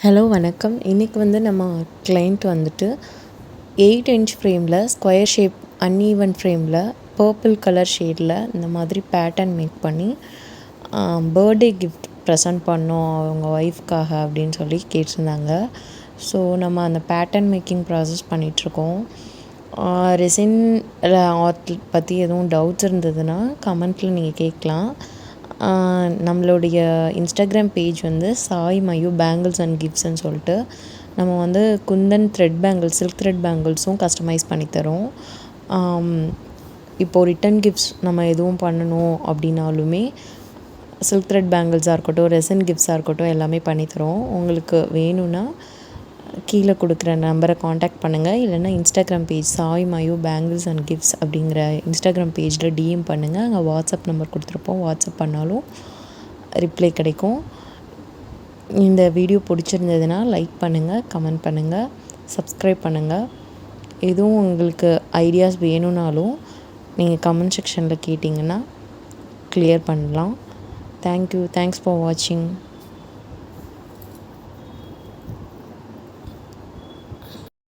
Hello வணக்கம். இன்றைக்கி வந்து நம்ம கிளைண்ட் வந்துட்டு 8 இன்ச் ஃப்ரேமில் ஸ்கொயர் ஷேப் அன்ஈவன் ஃப்ரேமில் பர்பிள் கலர் ஷேடில் இந்த மாதிரி பேட்டர்ன் மேக் பண்ணி பர்த்டே கிஃப்ட் ப்ரெசன்ட் பண்ணோம் அவங்க ஒய்ஃப்காக அப்படின்னு சொல்லி கேட்டிருந்தாங்க. ஸோ நம்ம அந்த பேட்டர்ன் மேக்கிங் ப்ராசஸ் பண்ணிகிட்ருக்கோம். ரெசின் ஆர்ட் பற்றி எதுவும் டவுட்ஸ் இருந்ததுன்னா கமெண்ட்டில் நீங்கள் கேட்கலாம். நம்மளுடைய இன்ஸ்டாகிராம் பேஜ் வந்து சாய் மயூ பேங்கிள்ஸ் அண்ட் கிஃப்ட்ஸ்ன்னு சொல்லிட்டு நம்ம வந்து kundan thread bangles silk thread பேங்கிள்ஸும் கஸ்டமைஸ் பண்ணித்தரோம். இப்போது ரிட்டன் கிஃப்ட்ஸ் நம்ம எதுவும் பண்ணணும் அப்படின்னாலுமே சில்க் த்ரெட் பேங்கிள்ஸாக இருக்கட்டும், ரெசின் கிஃப்ட்ஸாக இருக்கட்டும் எல்லாமே பண்ணித்தரோம். உங்களுக்கு வேணும்னா கீழே கொடுக்குற நம்பரை காண்டாக்ட் பண்ணுங்கள். இல்லைன்னா Instagram page Sai Mayu bangles and gifts அப்படிங்கிற இன்ஸ்டாகிராம் பேஜில் டிஎம் பண்ணுங்கள். அங்கே வாட்ஸ்அப் நம்பர் கொடுத்துருப்போம். வாட்ஸ்அப் பண்ணாலும் ரிப்ளை கிடைக்கும். இந்த வீடியோ பிடிச்சிருந்ததுன்னா லைக் பண்ணுங்கள், கமெண்ட் பண்ணுங்கள், சப்ஸ்கிரைப் பண்ணுங்கள். எதுவும் உங்களுக்கு ஐடியாஸ் வேணும்னாலும் நீங்கள் கமெண்ட் செக்ஷனில் கேட்டிங்கன்னா கிளியர் பண்ணலாம். தேங்க்யூ. தேங்க்ஸ் ஃபார் வாட்சிங்.